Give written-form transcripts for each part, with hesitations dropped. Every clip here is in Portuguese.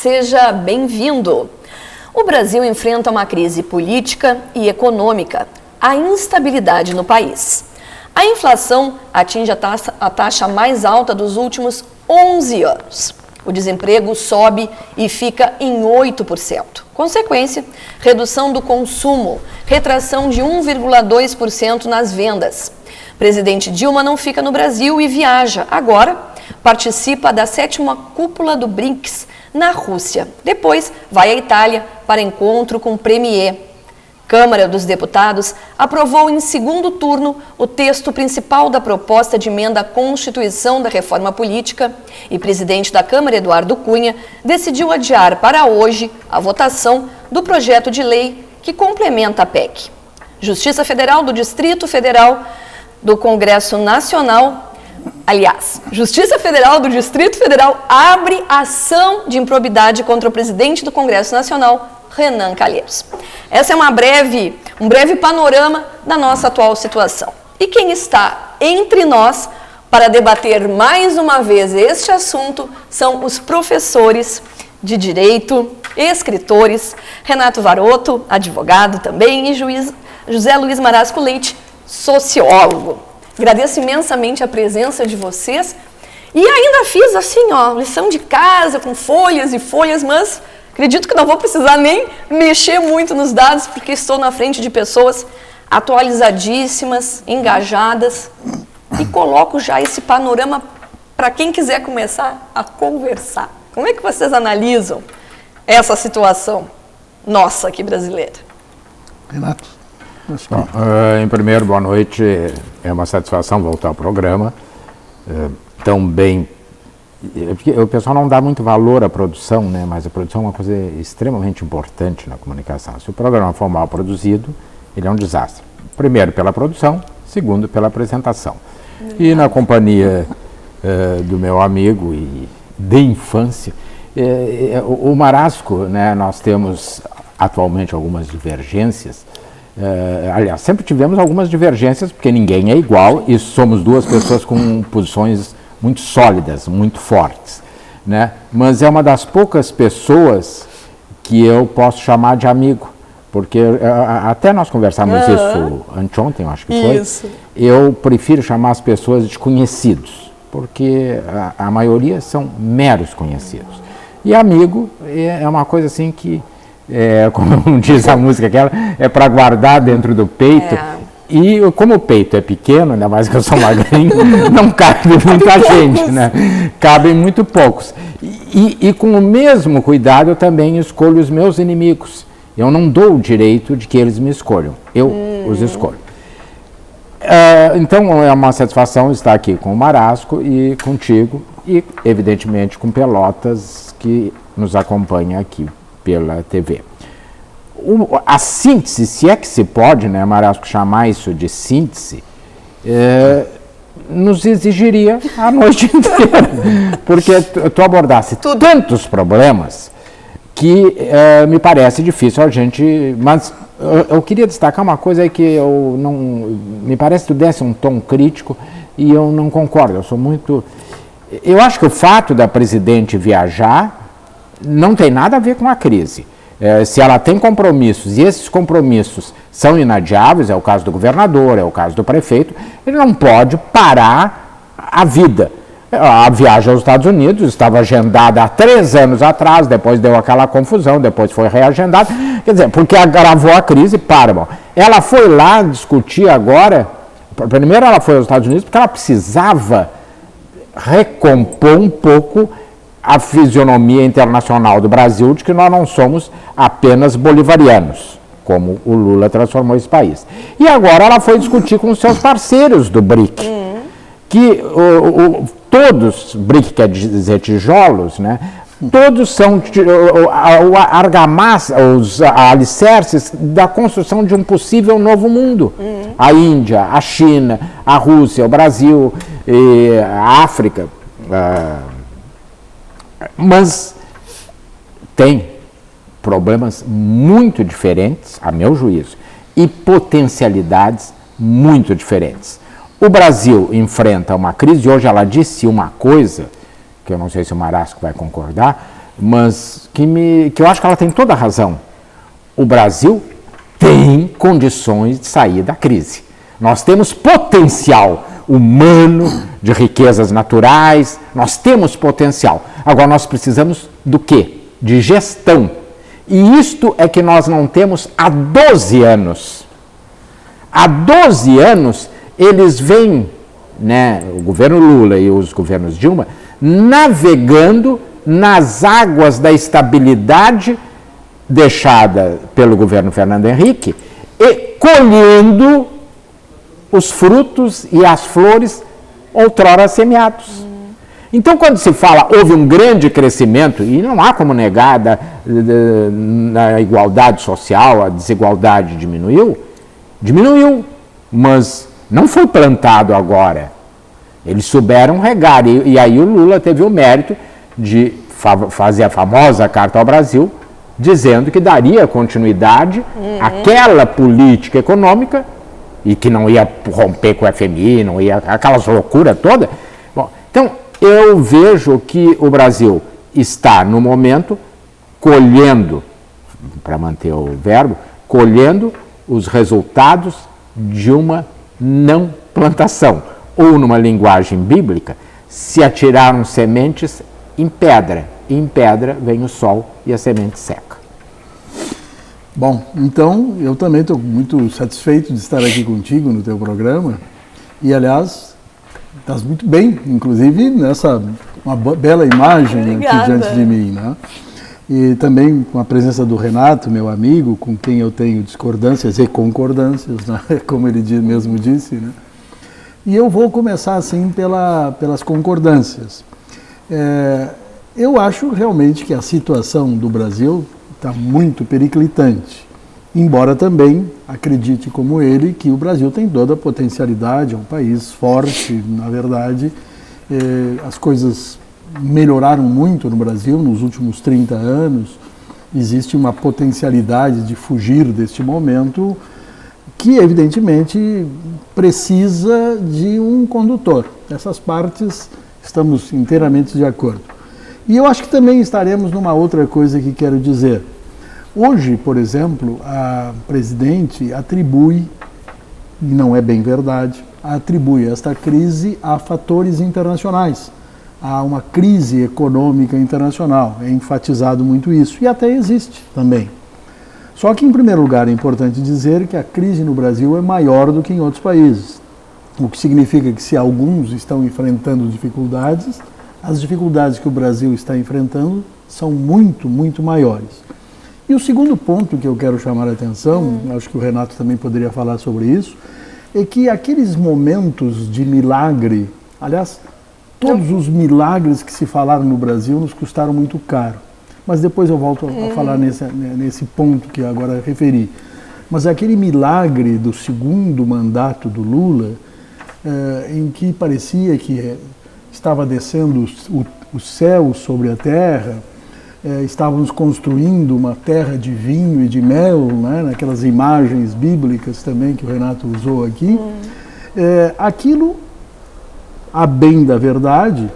seja bem-vindo. O Brasil enfrenta uma crise política e econômica, a instabilidade no país. A inflação atinge a taxa mais alta dos últimos 11 anos. O desemprego sobe e fica em 8%. Consequência, redução do consumo, retração de 1,2% nas vendas. Presidente Dilma não fica no Brasil e viaja. Agora, participa da 7ª cúpula do BRICS na Rússia. Depois, vai à Itália para encontro com o Premier. Câmara dos Deputados aprovou em segundo turno o texto principal da proposta de emenda à Constituição da Reforma Política e o presidente da Câmara, Eduardo Cunha, decidiu adiar para hoje a votação do projeto de lei que complementa a PEC. Justiça Federal do Distrito Federal do Congresso Nacional, Justiça Federal do Distrito Federal abre ação de improbidade contra o presidente do Congresso Nacional, Renan Calheiros. Essa é um breve panorama da nossa atual situação. E quem está entre nós para debater mais uma vez este assunto são os professores de Direito, escritores, Renato Varoto, advogado também, e José Luiz Marasco Leite, sociólogo. Agradeço imensamente a presença de vocês e ainda fiz assim, lição de casa com folhas e folhas, mas acredito que não vou precisar nem mexer muito nos dados, porque estou na frente de pessoas atualizadíssimas, engajadas, e coloco já esse panorama para quem quiser começar a conversar. Como é que vocês analisam essa situação nossa aqui brasileira? Renato. Bom, em primeiro, boa noite. É uma satisfação voltar ao programa. Tão bem. Porque o pessoal não dá muito valor à produção, né? Mas a produção é uma coisa extremamente importante na comunicação. Se o programa for mal produzido, ele é um desastre. Primeiro pela produção, segundo pela apresentação. E na companhia do meu amigo e de infância, o Marasco, né? Nós temos atualmente algumas divergências. Aliás, sempre tivemos algumas divergências, porque ninguém é igual e somos duas pessoas com posições muito sólidas, muito fortes, né? Mas é uma das poucas pessoas que eu posso chamar de amigo, porque até nós conversamos isso anteontem, eu acho que foi. Isso. Eu prefiro chamar as pessoas de conhecidos, porque a maioria são meros conhecidos. E amigo é uma coisa assim que, como diz a música aquela, é para guardar dentro do peito. E como o peito é pequeno, ainda mais que eu sou magrinho, não cabe muita gente, né? Cabem muito poucos. E com o mesmo cuidado eu também escolho os meus inimigos. Eu não dou o direito de que eles me escolham, eu os escolho. Então é uma satisfação estar aqui com o Marasco e contigo, e evidentemente com Pelotas, que nos acompanha aqui pela TV. A síntese, se é que se pode, né, Marasco, chamar isso de síntese, nos exigiria a noite inteira, porque tu abordasse tantos problemas que me parece difícil a gente... Mas eu queria destacar uma coisa aí que eu não... Me parece que tu desse um tom crítico e eu não concordo, eu sou muito... Eu acho que o fato da presidente viajar não tem nada a ver com a crise. Se ela tem compromissos e esses compromissos são inadiáveis, é o caso do governador, é o caso do prefeito, ele não pode parar a vida. A viagem aos Estados Unidos estava agendada há 3 anos atrás, depois deu aquela confusão, depois foi reagendada, quer dizer, porque agravou a crise, Bom, ela foi lá discutir agora, primeiro ela foi aos Estados Unidos porque ela precisava recompor um pouco a fisionomia internacional do Brasil, de que nós não somos apenas bolivarianos, como o Lula transformou esse país. E agora ela foi discutir com os seus parceiros do BRIC, que todos, BRIC quer dizer tijolos, né? Todos são a argamassa, os alicerces da construção de um possível novo mundo. A Índia, a China, a Rússia, o Brasil, a África... Mas tem problemas muito diferentes, a meu juízo, e potencialidades muito diferentes. O Brasil enfrenta uma crise, e hoje ela disse uma coisa, que eu não sei se o Marasco vai concordar, mas que eu acho que ela tem toda a razão. O Brasil tem condições de sair da crise. Nós temos potencial humano, de riquezas naturais, nós temos potencial. Agora nós precisamos do quê? De gestão. E isto é que nós não temos há 12 anos. Há 12 anos eles vêm, né, o governo Lula e os governos Dilma, navegando nas águas da estabilidade deixada pelo governo Fernando Henrique e colhendo os frutos e as flores outrora semeados. Então, quando se fala houve um grande crescimento, e não há como negar na igualdade social, a desigualdade diminuiu, mas não foi plantado agora. Eles souberam regar, e aí o Lula teve o mérito de fazer a famosa Carta ao Brasil, dizendo que daria continuidade àquela política econômica e que não ia romper com o FMI, não ia aquelas loucuras todas. Bom, então, eu vejo que o Brasil está, no momento, colhendo, para manter o verbo, colhendo os resultados de uma não plantação. Ou, numa linguagem bíblica, se atiraram sementes em pedra, e em pedra vem o sol e a semente seca. Bom, então eu também estou muito satisfeito de estar aqui contigo no teu programa e, aliás, estás muito bem, inclusive nessa uma bela imagem aqui diante de mim, né? E também com a presença do Renato, meu amigo, com quem eu tenho discordâncias e concordâncias, né? Como ele mesmo disse, né? E eu vou começar assim pelas concordâncias. Eu acho realmente que a situação do Brasil está muito periclitante, embora também acredite como ele que o Brasil tem toda a potencialidade, é um país forte, na verdade. As coisas melhoraram muito no Brasil nos últimos 30 anos, existe uma potencialidade de fugir deste momento que evidentemente precisa de um condutor. Essas partes estamos inteiramente de acordo. E eu acho que também estaremos numa outra coisa que quero dizer. Hoje, por exemplo, a presidente atribui, e não é bem verdade, atribui esta crise a fatores internacionais, a uma crise econômica internacional. É enfatizado muito isso, e até existe também. Só que, em primeiro lugar, é importante dizer que a crise no Brasil é maior do que em outros países, o que significa que se alguns estão enfrentando dificuldades, as dificuldades que o Brasil está enfrentando são muito, muito maiores. E o segundo ponto que eu quero chamar a atenção, acho que o Renato também poderia falar sobre isso, é que aqueles momentos de milagre, aliás, todos os milagres que se falaram no Brasil nos custaram muito caro. Mas depois eu volto a falar nesse ponto que eu agora referi. Mas aquele milagre do segundo mandato do Lula, em que parecia que estava descendo o céu sobre a terra, estávamos construindo uma terra de vinho e de mel, né, naquelas imagens bíblicas também que o Renato usou aqui, aquilo, a bem da verdade,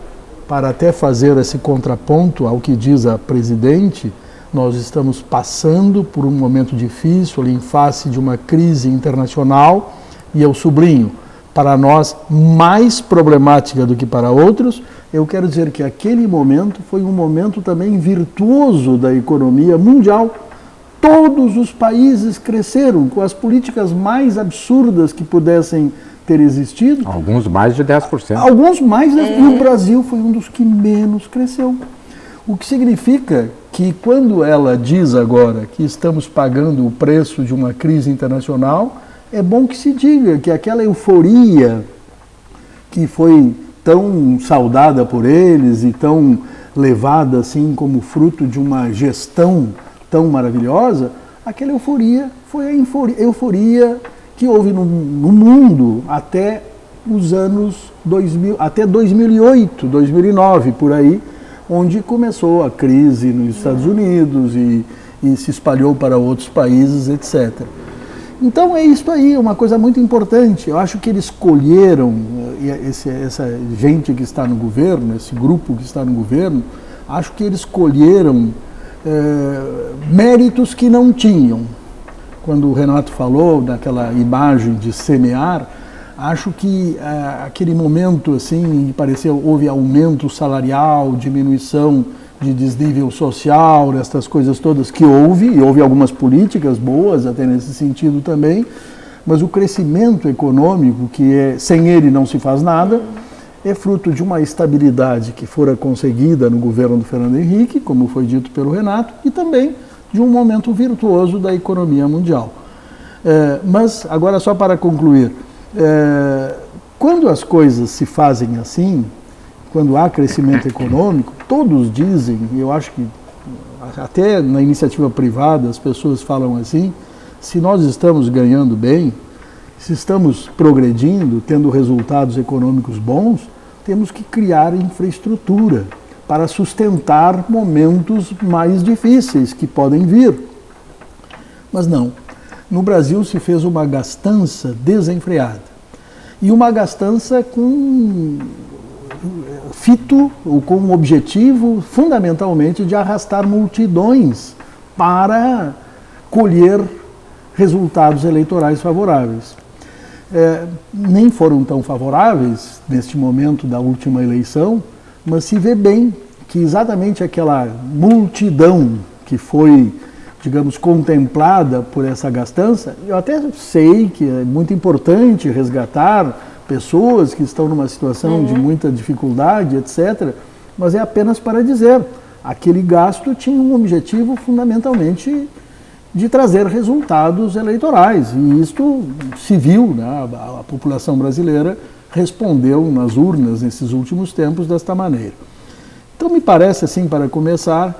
para até fazer esse contraponto ao que diz a presidente, nós estamos passando por um momento difícil ali em face de uma crise internacional, e eu sublinho, para nós mais problemática do que para outros. Eu quero dizer que aquele momento foi um momento também virtuoso da economia mundial. Todos os países cresceram com as políticas mais absurdas que pudessem ter existido. Alguns mais de 10%. Alguns mais, e o Brasil foi um dos que menos cresceu. O que significa que quando ela diz agora que estamos pagando o preço de uma crise internacional, é bom que se diga que aquela euforia que foi tão saudada por eles e tão levada assim como fruto de uma gestão tão maravilhosa, aquela euforia foi a euforia que houve no mundo até os anos 2000, até 2008, 2009, por aí, onde começou a crise nos Estados Unidos e se espalhou para outros países, etc. Então é isso aí, uma coisa muito importante. Eu acho que eles escolheram, essa gente que está no governo, esse grupo que está no governo, acho que eles colheram méritos que não tinham. Quando o Renato falou daquela imagem de semear, acho que aquele momento assim, pareceu houve aumento salarial, diminuição de desnível social, essas coisas todas que houve, e houve algumas políticas boas até nesse sentido também, mas o crescimento econômico, que sem ele não se faz nada, é fruto de uma estabilidade que fora conseguida no governo do Fernando Henrique, como foi dito pelo Renato, e também de um momento virtuoso da economia mundial. Mas, agora só para concluir, quando as coisas se fazem assim, quando há crescimento econômico, todos dizem, e eu acho que até na iniciativa privada as pessoas falam assim, se nós estamos ganhando bem, se estamos progredindo, tendo resultados econômicos bons, temos que criar infraestrutura para sustentar momentos mais difíceis que podem vir. Mas não. No Brasil se fez uma gastança desenfreada. E uma gastança com fito, ou com o objetivo, fundamentalmente, de arrastar multidões para colher resultados eleitorais favoráveis. Nem foram tão favoráveis neste momento da última eleição, mas se vê bem que exatamente aquela multidão que foi, digamos, contemplada por essa gastança, eu até sei que é muito importante resgatar pessoas que estão numa situação de muita dificuldade, etc., mas é apenas para dizer, aquele gasto tinha um objetivo fundamentalmente de trazer resultados eleitorais, e isto se viu, né? A população brasileira respondeu nas urnas nesses últimos tempos desta maneira. Então me parece, assim, para começar,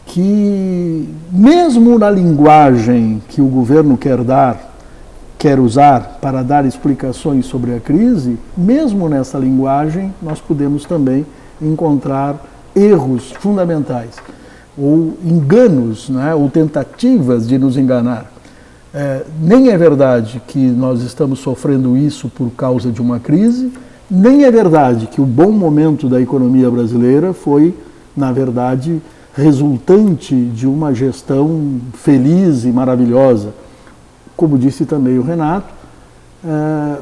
que mesmo na linguagem que o governo quer usar para dar explicações sobre a crise, mesmo nessa linguagem nós podemos também encontrar erros fundamentais, ou enganos, né, ou tentativas de nos enganar. Nem é verdade que nós estamos sofrendo isso por causa de uma crise, nem é verdade que o bom momento da economia brasileira foi, na verdade, resultante de uma gestão feliz e maravilhosa. Como disse também o Renato,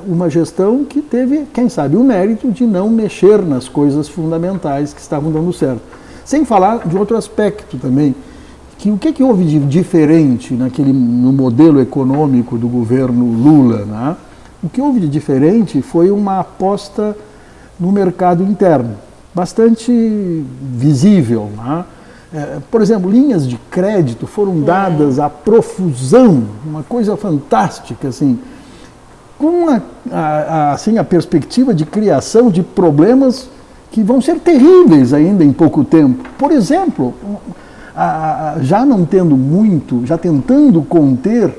uma gestão que teve, quem sabe, o mérito de não mexer nas coisas fundamentais que estavam dando certo. Sem falar de outro aspecto também, que o que houve de diferente no modelo econômico do governo Lula, né? O que houve de diferente foi uma aposta no mercado interno, bastante visível, né? Por exemplo, linhas de crédito foram dadas à profusão, uma coisa fantástica, assim, com a perspectiva de criação de problemas que vão ser terríveis ainda em pouco tempo. Por exemplo, já não tendo muito, já tentando conter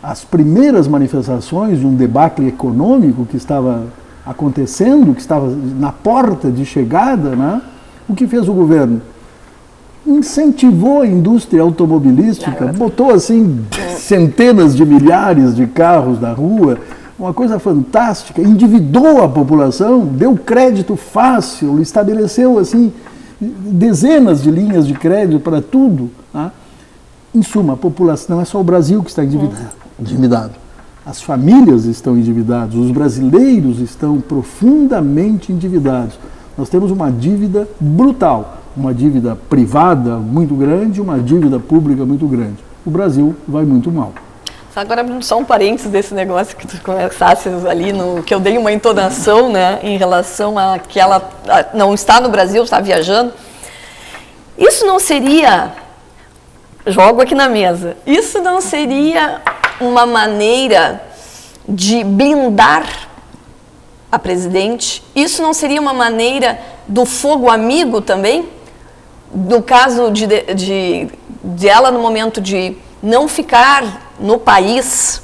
as primeiras manifestações de um debacle econômico que estava acontecendo, que estava na porta de chegada, né? O que fez o governo? Incentivou a indústria automobilística, botou assim centenas de milhares de carros na rua, uma coisa fantástica, endividou a população, deu crédito fácil, estabeleceu assim dezenas de linhas de crédito para tudo, né? Em suma, a população, não é só o Brasil que está endividado. As famílias estão endividadas, os brasileiros estão profundamente endividados. Nós temos uma dívida brutal, uma dívida privada muito grande, uma dívida pública muito grande. O Brasil vai muito mal. Agora, só um parênteses desse negócio que tu começaste ali, que eu dei uma entonação, né, em relação a que ela não está no Brasil, está viajando. Isso não seria, jogo aqui na mesa, isso não seria uma maneira de blindar a presidente? Isso não seria uma maneira do fogo amigo também? No caso de ela, no momento de não ficar no país,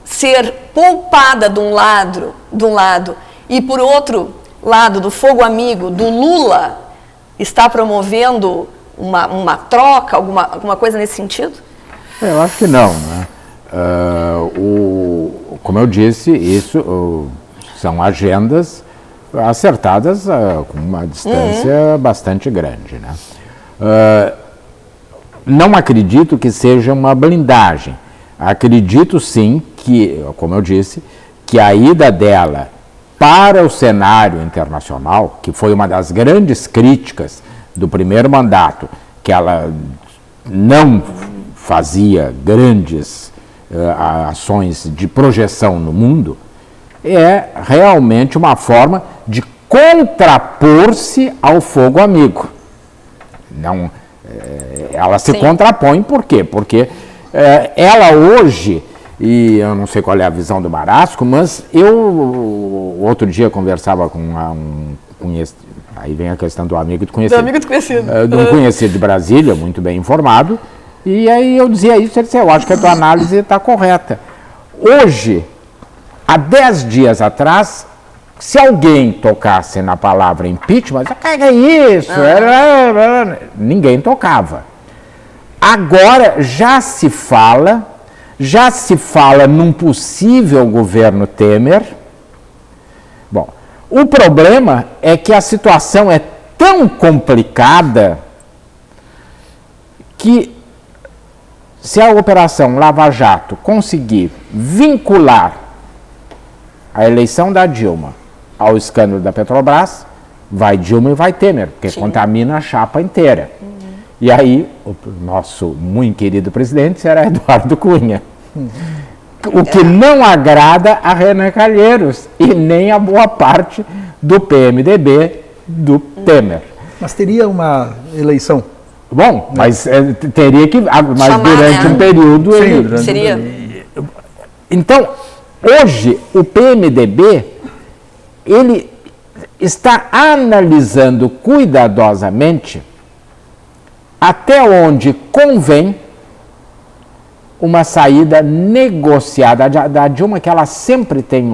ser poupada de um lado e por outro lado do fogo amigo do Lula está promovendo uma troca, alguma coisa nesse sentido? Eu acho que não, né? Como eu disse, isso são agendas acertadas com uma distância bastante grande, né? Não acredito que seja uma blindagem. Acredito sim que, como eu disse, que a ida dela para o cenário internacional, que foi uma das grandes críticas do primeiro mandato, que ela não fazia grandes ações de projeção no mundo, é realmente uma forma de contrapor-se ao fogo amigo. Não, ela se contrapõe por quê? Porque ela hoje, e eu não sei qual é a visão do Marasco, mas eu outro dia conversava com aí vem a questão do amigo e do conhecido. Do amigo e do conhecido. De um conhecido de Brasília, muito bem informado, e aí eu dizia isso, ele disse, eu acho que a tua análise está correta. Hoje, há 10 dias atrás, se alguém tocasse na palavra impeachment, o que é isso? Ninguém tocava. Agora já se fala num possível governo Temer. Bom, o problema é que a situação é tão complicada que se a Operação Lava Jato conseguir vincular a eleição da Dilma ao escândalo da Petrobras, vai Dilma e vai Temer, porque contamina a chapa inteira. E aí, o nosso muito querido presidente será Eduardo Cunha. O que não agrada a Renan Calheiros e nem a boa parte do PMDB do Temer. Mas teria uma eleição? Bom, mas teria que... Mas chamar, durante um período... Sim, seria. Então, hoje, o PMDB, ele está analisando cuidadosamente até onde convém uma saída negociada da Dilma, que ela sempre tem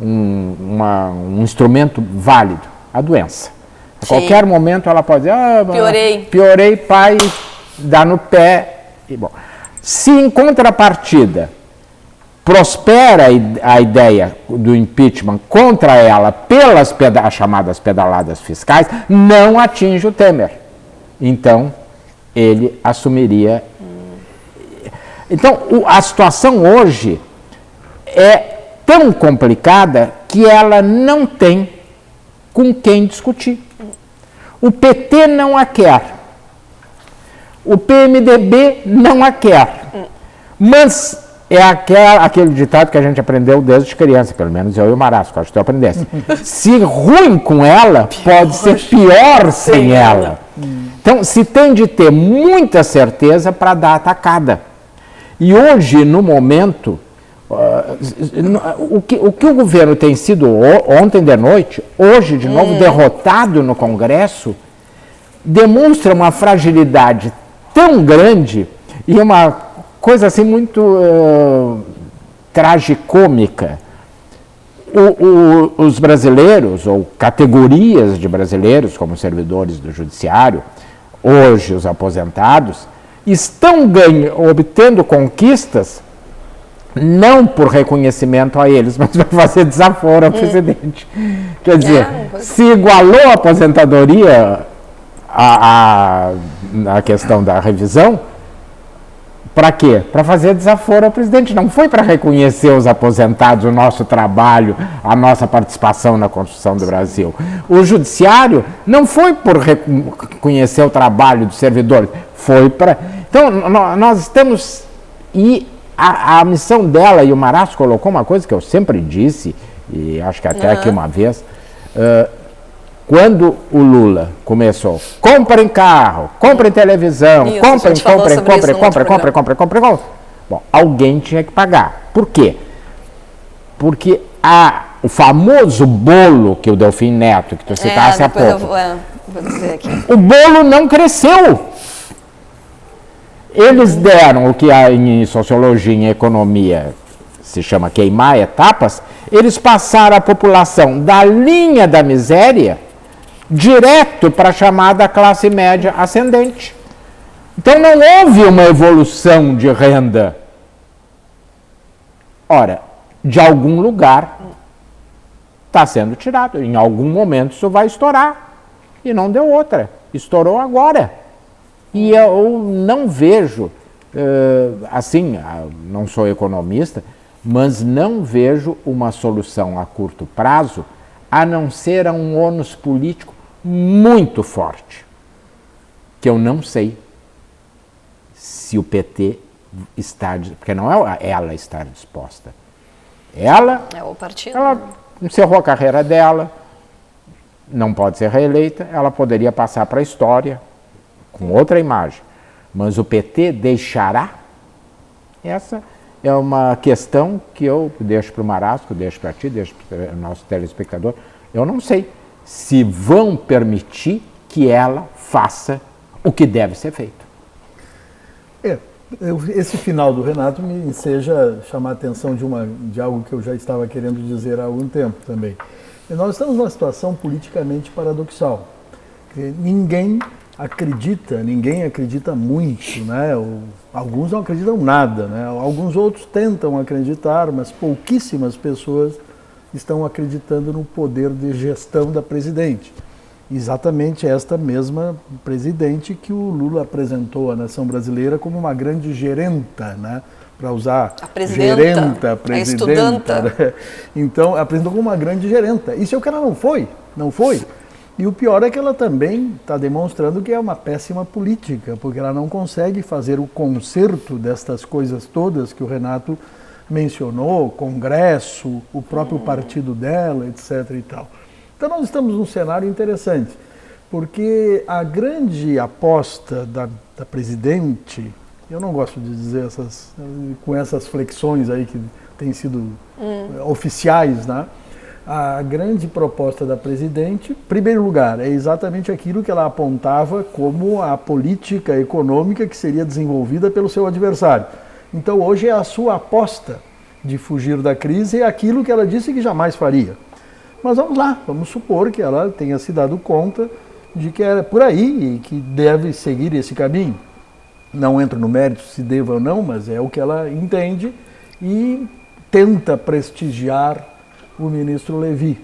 um instrumento válido, a doença. A qualquer momento ela pode dizer, piorei, pai, dá no pé. E, bom, se em contrapartida prospera a ideia do impeachment contra ela pelas chamadas pedaladas fiscais, não atinge o Temer. Então, ele assumiria. Então, a situação hoje é tão complicada que ela não tem com quem discutir. O PT não a quer. O PMDB não a quer. Mas é aquele ditado que a gente aprendeu desde criança, pelo menos eu e o Marasco, acho que tu aprendesse. Se ruim com ela, pode ser pior sem ela. Então, se tem de ter muita certeza para dar a atacada. E hoje, no momento, o que o governo tem sido ontem de noite, hoje de novo derrotado no Congresso, demonstra uma fragilidade tão grande e uma coisa assim muito tragicômica. Os brasileiros, ou categorias de brasileiros, como servidores do judiciário, hoje os aposentados, estão obtendo conquistas não por reconhecimento a eles, mas para fazer desaforo ao presidente. Quer dizer, se igualou a aposentadoria à questão da revisão, para quê? Para fazer desaforo ao presidente. Não foi para reconhecer os aposentados, o nosso trabalho, a nossa participação na construção do Brasil. O judiciário não foi por reconhecer o trabalho dos servidores, foi para... Então, nós estamos... E a missão dela, e o Marasco colocou uma coisa que eu sempre disse, e acho que até aqui uma vez, quando o Lula começou, comprem carro, comprem televisão, comprem. Bom, alguém tinha que pagar. Por quê? Porque o famoso bolo que o Delfim Neto, que tu citasse há pouco, vou dizer aqui. O bolo não cresceu. Eles deram o que em sociologia, em economia, se chama queimar etapas, eles passaram a população da linha da miséria direto para a chamada classe média ascendente. Então não houve uma evolução de renda. Ora, de algum lugar está sendo tirado. Em algum momento isso vai estourar. E não deu outra. Estourou agora. E eu não vejo, assim, não sou economista, mas não vejo uma solução a curto prazo, a não ser a um ônus político muito forte, que eu não sei se o PT está, porque não é ela estar disposta. Ela o partido. Ela encerrou a carreira dela, não pode ser reeleita, ela poderia passar para a história com outra imagem. Mas o PT deixará? Essa é uma questão que eu deixo para o Marasco, deixo para ti, deixo para o nosso telespectador. Eu não sei se vão permitir que ela faça o que deve ser feito. Esse final do Renato me enseja chamar a atenção de algo que eu já estava querendo dizer há algum tempo também. Nós estamos numa situação politicamente paradoxal. Ninguém acredita muito, né? Alguns não acreditam nada, né? Alguns outros tentam acreditar, mas pouquíssimas pessoas estão acreditando no poder de gestão da presidente. Exatamente esta mesma presidente que o Lula apresentou à nação brasileira como uma grande gerenta, né? Para usar a presidenta, a estudanta. Né? Então, apresentou como uma grande gerenta. Isso é o que ela não foi. E o pior é que ela também está demonstrando que é uma péssima política, porque ela não consegue fazer o conserto destas coisas todas que o Renato mencionou, Congresso, o próprio partido dela, etc. e tal. Então nós estamos num cenário interessante, porque a grande aposta da presidente, eu não gosto de dizer com essas flexões aí que têm sido oficiais, né? A grande proposta da presidente, em primeiro lugar, é exatamente aquilo que ela apontava como a política econômica que seria desenvolvida pelo seu adversário. Então hoje é a sua aposta de fugir da crise, é aquilo que ela disse que jamais faria. Mas vamos lá, vamos supor que ela tenha se dado conta de que é por aí e que deve seguir esse caminho. Não entro no mérito se deva ou não, mas é o que ela entende e tenta prestigiar o ministro Levi.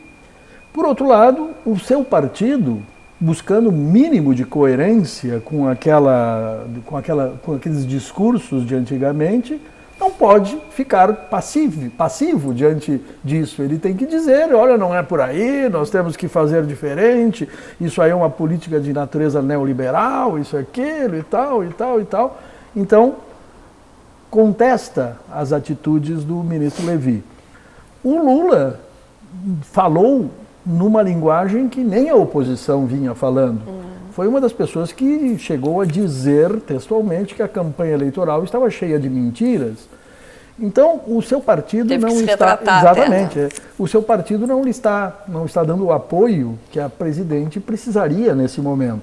Por outro lado, o seu partido, buscando o mínimo de coerência com aqueles discursos de antigamente, não pode ficar passivo diante disso. Ele tem que dizer, olha, não é por aí, nós temos que fazer diferente, isso aí é uma política de natureza neoliberal, isso, aquilo e tal, e tal, e tal. Então, contesta as atitudes do ministro Levi. O Lula falou numa linguagem que nem a oposição vinha falando. Foi uma das pessoas que chegou a dizer textualmente que a campanha eleitoral estava cheia de mentiras. Então, o seu partido Teve não que se está... retratar Exatamente. até, né? O seu partido não está dando o apoio que a presidente precisaria nesse momento.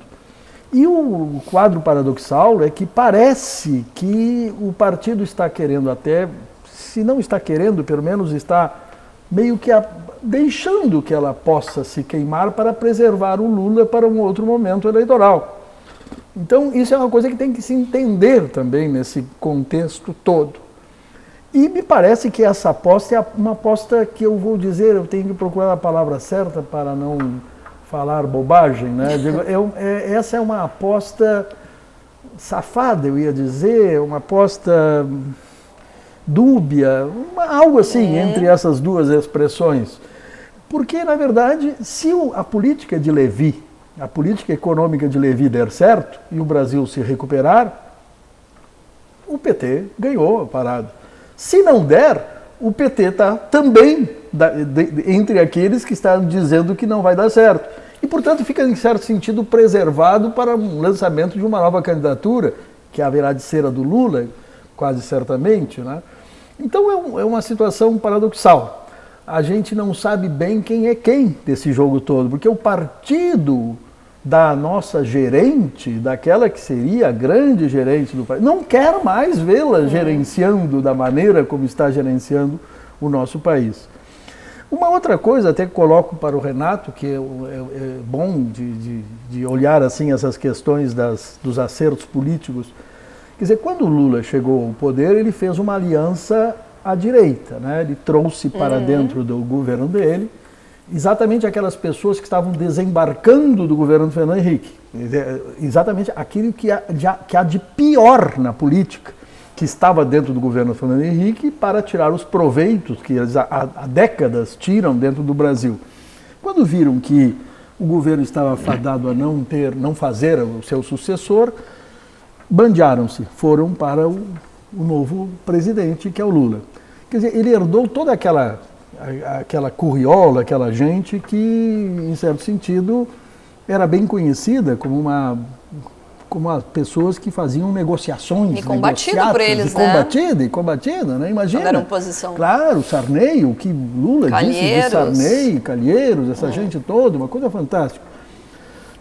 E o quadro paradoxal é que parece que o partido está querendo até, se não está querendo, pelo menos está meio que deixando que ela possa se queimar para preservar o Lula para um outro momento eleitoral. Então, isso é uma coisa que tem que se entender também nesse contexto todo. E me parece que essa aposta é uma aposta que eu vou dizer, eu tenho que procurar a palavra certa para não falar bobagem, né? Essa é uma aposta safada, eu ia dizer, uma aposta dúbia, algo assim entre essas duas expressões. Porque, na verdade, se a política de Levi, a política econômica de Levi der certo e o Brasil se recuperar, o PT ganhou a parada. Se não der, o PT está também entre aqueles que estão dizendo que não vai dar certo. E, portanto, fica, em certo sentido, preservado para um lançamento de uma nova candidatura, que haverá de ser a do Lula, quase certamente, né? Então é uma situação paradoxal. A gente não sabe bem quem é quem desse jogo todo, porque o partido da nossa gerente, daquela que seria a grande gerente do país, não quer mais vê-la gerenciando da maneira como está gerenciando o nosso país. Uma outra coisa, até que coloco para o Renato, que é bom de olhar assim essas questões dos acertos políticos. Quer dizer, quando o Lula chegou ao poder, ele fez uma aliança à direita, né? Ele trouxe para dentro do governo dele exatamente aquelas pessoas que estavam desembarcando do governo do Fernando Henrique. Exatamente aquilo que há de pior na política, que estava dentro do governo do Fernando Henrique, para tirar os proveitos que eles há décadas tiram dentro do Brasil. Quando viram que o governo estava fadado a não fazer o seu sucessor, bandearam-se, foram para o novo presidente, que é o Lula. Quer dizer, ele herdou toda aquela curriola, aquela gente que, em certo sentido, era bem conhecida como as pessoas que faziam negociações. E combatido por eles, né? Combatida, né? Imagina. Quando era oposição. Claro, Sarney, o que Lula Calheiros. disse de Sarney, Calheiros, essa gente toda, uma coisa fantástica.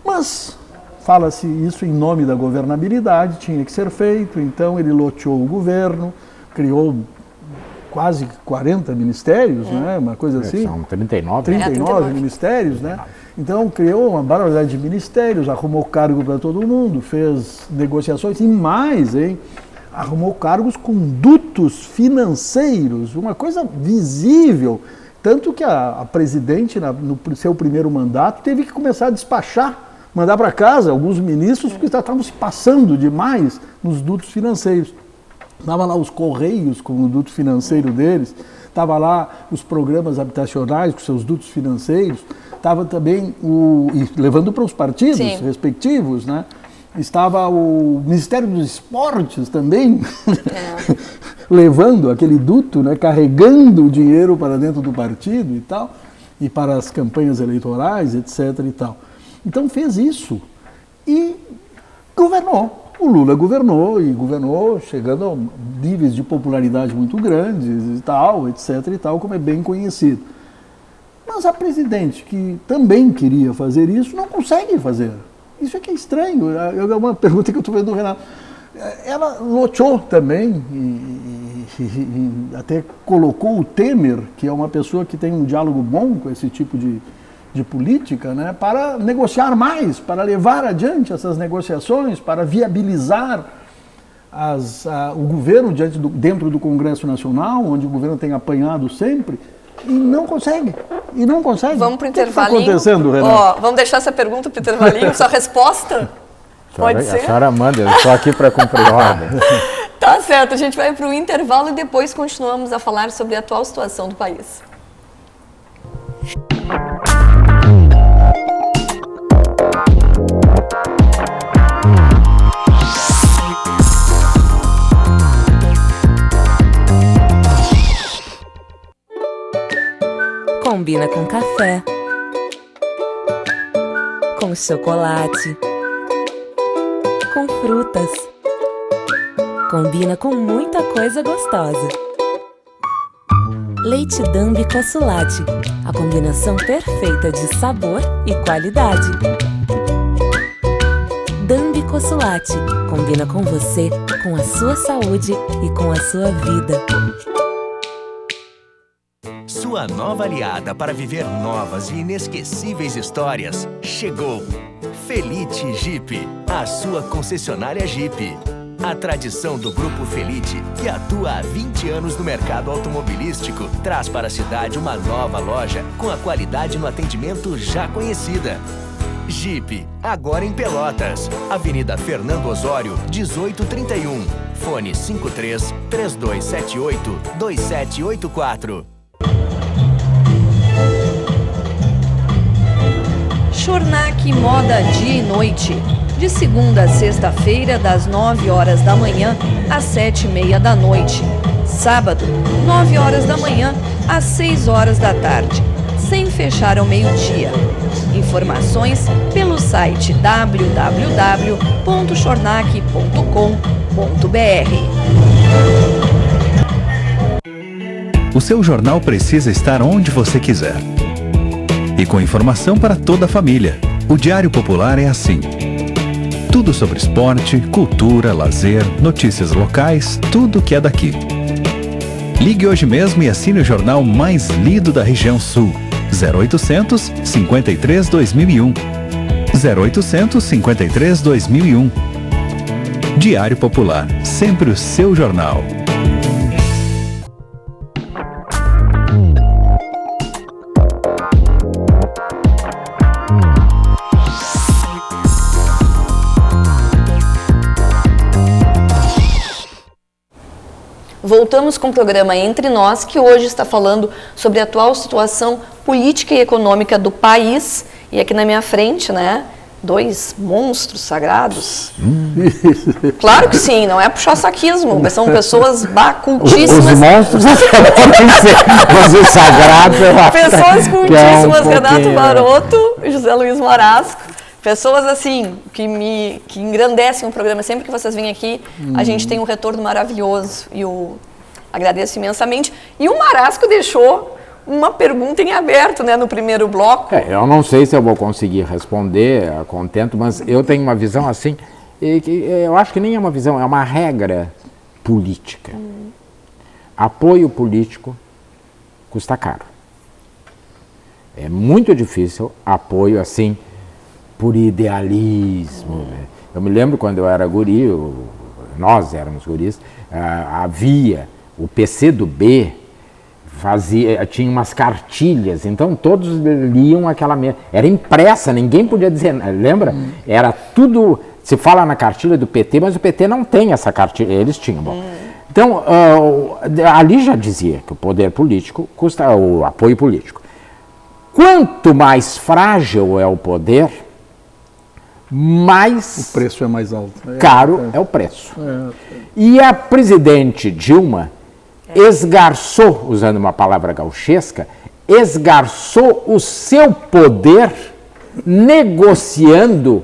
Mas fala-se isso em nome da governabilidade, tinha que ser feito, então ele loteou o governo, criou quase 40 ministérios, né? Uma coisa assim. São 39. 39 ministérios, né? Então criou uma barbaridade de ministérios, arrumou cargo para todo mundo, fez negociações e mais, arrumou cargos com dutos financeiros, uma coisa visível. Tanto que a presidente, no seu primeiro mandato, teve que começar a despachar, mandar para casa alguns ministros, porque estavam se passando demais nos dutos financeiros. Estava lá os Correios com o duto financeiro deles, estava lá os programas habitacionais com seus dutos financeiros, estava também levando para os partidos respectivos, né? Estava o Ministério dos Esportes também, levando aquele duto, né? Carregando o dinheiro para dentro do partido e tal, e para as campanhas eleitorais, etc. e tal. Então fez isso e governou. O Lula governou, chegando a níveis de popularidade muito grandes e tal, etc. e tal, como é bem conhecido. Mas a presidente, que também queria fazer isso, não consegue fazer. Isso é que é estranho. É uma pergunta que eu estou vendo do Renato. Ela loteou também e até colocou o Temer, que é uma pessoa que tem um diálogo bom com esse tipo de política, né, para negociar mais, para levar adiante essas negociações, para viabilizar o governo dentro do Congresso Nacional, onde o governo tem apanhado sempre, e não consegue. Vamos para o intervalinho. O que está acontecendo, Renato? Vamos deixar essa pergunta para o intervalinho, sua resposta? Pode ser? A senhora manda, eu estou aqui para cumprir ordem. Tá certo, a gente vai para o intervalo e depois continuamos a falar sobre a atual situação do país. Combina com café, com chocolate, com frutas. Combina com muita coisa gostosa. Leite Dambi Consulate, a combinação perfeita de sabor e qualidade. Dambi Consulate, combina com você, com a sua saúde e com a sua vida. Sua nova aliada para viver novas e inesquecíveis histórias chegou. Felite Jeep, a sua concessionária Jeep. A tradição do Grupo Felite, que atua há 20 anos no mercado automobilístico, traz para a cidade uma nova loja com a qualidade no atendimento já conhecida. Jeep, agora em Pelotas, Avenida Fernando Osório, 1831. Fone 53-3278-2784. Schornack Moda Dia e Noite. De segunda a sexta-feira, das 9 horas da manhã às 7h30 da noite. Sábado, 9 horas da manhã às 6 horas da tarde, sem fechar ao meio-dia. Informações pelo site www.schornack.com.br. O seu jornal precisa estar onde você quiser. E com informação para toda a família. O Diário Popular é assim. Tudo sobre esporte, cultura, lazer, notícias locais, tudo que é daqui. Ligue hoje mesmo e assine o jornal mais lido da região sul. 0800 53 2001. 0800 53 2001. Diário Popular, sempre o seu jornal. Voltamos com o programa Entre Nós, que hoje está falando sobre a atual situação política e econômica do país. E aqui na minha frente, né, 2 monstros sagrados. Claro que sim, não é puxar saquismo, mas são pessoas cultíssimas. Os monstros podem ser, mas os sagrados eu acho pessoas cultíssimas, Renato pouquinho... Baroto, José Luiz Marasco. Pessoas assim, que engrandecem o programa. Sempre que vocês vêm aqui, a gente tem um retorno maravilhoso e agradeço imensamente. E o Marasco deixou uma pergunta em aberto, né, no primeiro bloco. Eu não sei se eu vou conseguir responder a contento, mas eu tenho uma visão assim, que eu acho que nem é uma visão, é uma regra política. Apoio político custa caro. É muito difícil apoio assim, por idealismo. Eu me lembro quando eu era guri, nós éramos guris, havia o PCdoB, tinha umas cartilhas, então todos liam aquela era impressa, ninguém podia dizer, lembra? Era tudo, se fala na cartilha do PT, mas o PT não tem essa cartilha, eles tinham. Bom. Então, ali já dizia que o poder político custa, o apoio político. Quanto mais frágil é o poder, mais o preço é mais alto. Caro é o preço. E a presidente Dilma esgarçou, usando uma palavra gauchesca, esgarçou o seu poder negociando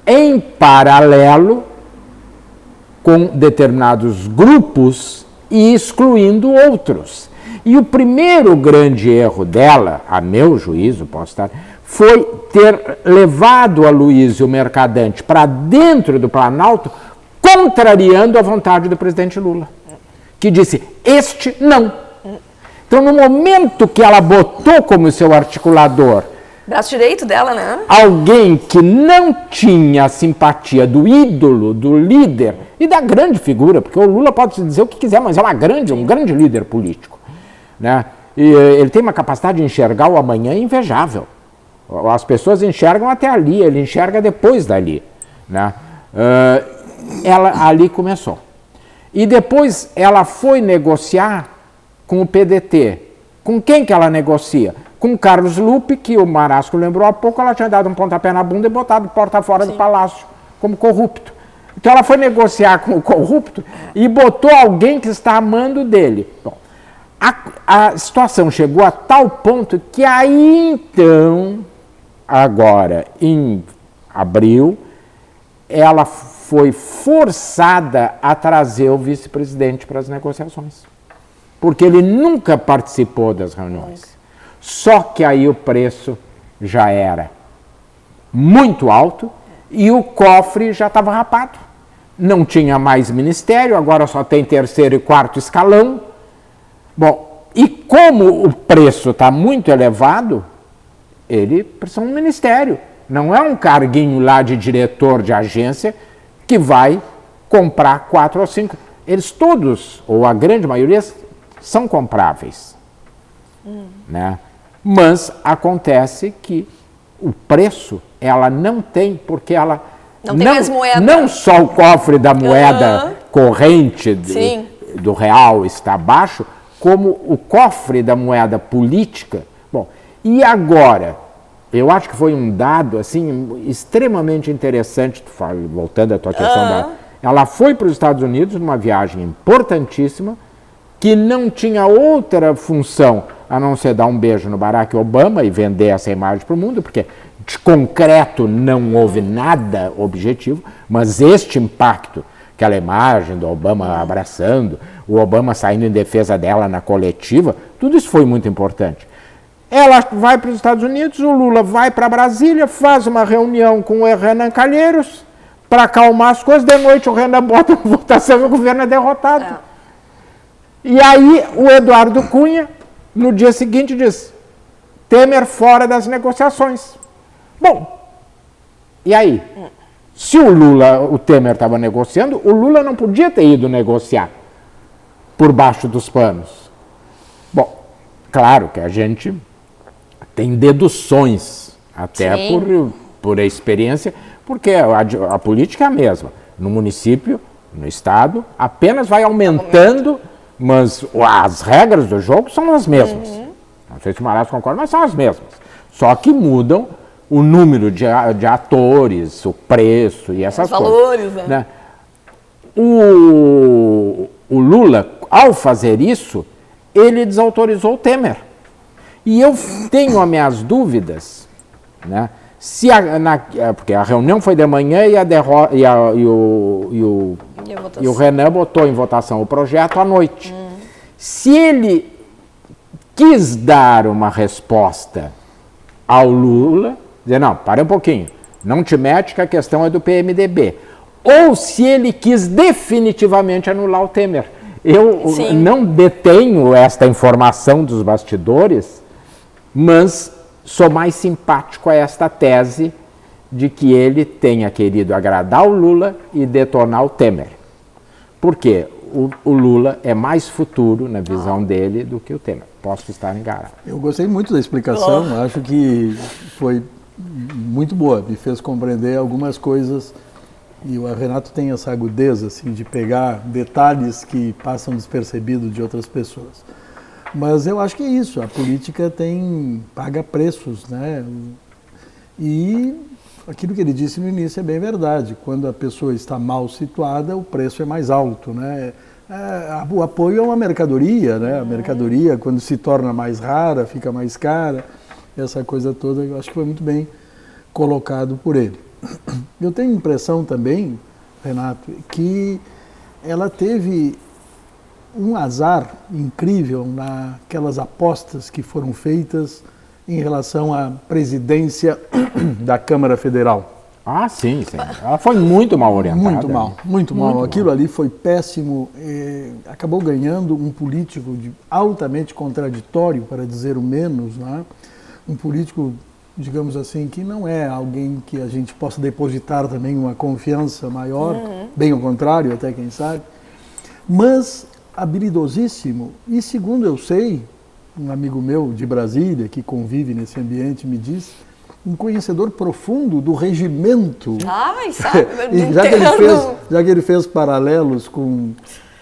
em paralelo com determinados grupos e excluindo outros. E o primeiro grande erro dela, a meu juízo, posso estar, foi ter levado a Luísio Mercadante para dentro do Planalto, contrariando a vontade do presidente Lula, que disse, este não. Então, no momento que ela botou como seu articulador... Braço direito dela, né? Alguém que não tinha a simpatia do ídolo, do líder e da grande figura, porque o Lula pode dizer o que quiser, mas é um grande líder político, né? E ele tem uma capacidade de enxergar o amanhã invejável. As pessoas enxergam até ali, ele enxerga depois dali, né? Ela ali começou. E depois ela foi negociar com o PDT. Com quem que ela negocia? Com Carlos Lupe, que o Marasco lembrou há pouco, ela tinha dado um pontapé na bunda e botado porta fora do palácio, como corrupto. Então ela foi negociar com o corrupto e botou alguém que está amando dele. Bom, a situação chegou a tal ponto que aí então, agora em abril, ela foi forçada a trazer o vice-presidente para as negociações. Porque ele nunca participou das reuniões. Só que aí o preço já era muito alto e o cofre já estava rapado. Não tinha mais ministério, agora só tem 3º e 4º escalão. Bom, e como o preço está muito elevado, ele precisa de um ministério. Não é um carguinho lá de diretor de agência que vai comprar 4 ou 5. Eles todos, ou a grande maioria, são compráveis. Né? Mas acontece que o preço ela não tem, porque ela não tem mais moeda. Não só o cofre da moeda corrente do real está baixo, como o cofre da moeda política. Bom, e agora, eu acho que foi um dado assim extremamente interessante, voltando à tua questão ela foi para os Estados Unidos numa viagem importantíssima, que não tinha outra função a não ser dar um beijo no Barack Obama e vender essa imagem para o mundo, porque de concreto não houve nada objetivo, mas este impacto, aquela imagem do Obama abraçando, o Obama saindo em defesa dela na coletiva, tudo isso foi muito importante. Ela vai para os Estados Unidos, o Lula vai para Brasília, faz uma reunião com o Renan Calheiros para acalmar as coisas, de noite o Renan bota uma votação e o governo é derrotado. E aí o Eduardo Cunha, no dia seguinte, diz, Temer fora das negociações. Bom, e aí? Se o Temer estava negociando, o Lula não podia ter ido negociar por baixo dos panos. Bom, claro que a gente tem deduções, até por experiência, porque a política é a mesma. No município, no Estado, apenas vai aumentando, mas as regras do jogo são as mesmas. Não sei se o Marasco concorda, mas são as mesmas. Só que mudam o número de atores, o preço e essas coisas. Valores, né? O Lula, ao fazer isso, ele desautorizou o Temer. E eu tenho as minhas dúvidas, né? Porque a reunião foi de manhã e o Renan botou em votação o projeto à noite. Se ele quis dar uma resposta ao Lula, dizer, não, para um pouquinho, não te mete que a questão é do PMDB. Ou se ele quis definitivamente anular o Temer. Eu não detenho esta informação dos bastidores, mas sou mais simpático a esta tese de que ele tenha querido agradar o Lula e detonar o Temer. Por quê? O Lula é mais futuro, na visão dele, do que o Temer. Posso estar enganado. Eu gostei muito da explicação, acho que foi muito boa, me fez compreender algumas coisas, e o Renato tem essa agudeza assim, de pegar detalhes que passam despercebidos de outras pessoas. Mas eu acho que é isso, a política paga preços, né? E aquilo que ele disse no início é bem verdade, quando a pessoa está mal situada, o preço é mais alto, né? O apoio é uma mercadoria, né? A mercadoria, quando se torna mais rara, fica mais cara, essa coisa toda, eu acho que foi muito bem colocado por ele. Eu tenho a impressão também, Renato, que ela teve um azar incrível naquelas apostas que foram feitas em relação à presidência da Câmara Federal. Ah, sim. Ela foi muito mal orientada. Muito mal. Aquilo ali foi péssimo. Acabou ganhando um político altamente contraditório, para dizer o menos, né? Um político, digamos assim, que não é alguém que a gente possa depositar também uma confiança maior, bem ao contrário, até quem sabe, mas habilidosíssimo. E segundo eu sei, um amigo meu de Brasília, que convive nesse ambiente, me disse, um conhecedor profundo do regimento. Ai, sabe? já que ele fez paralelos com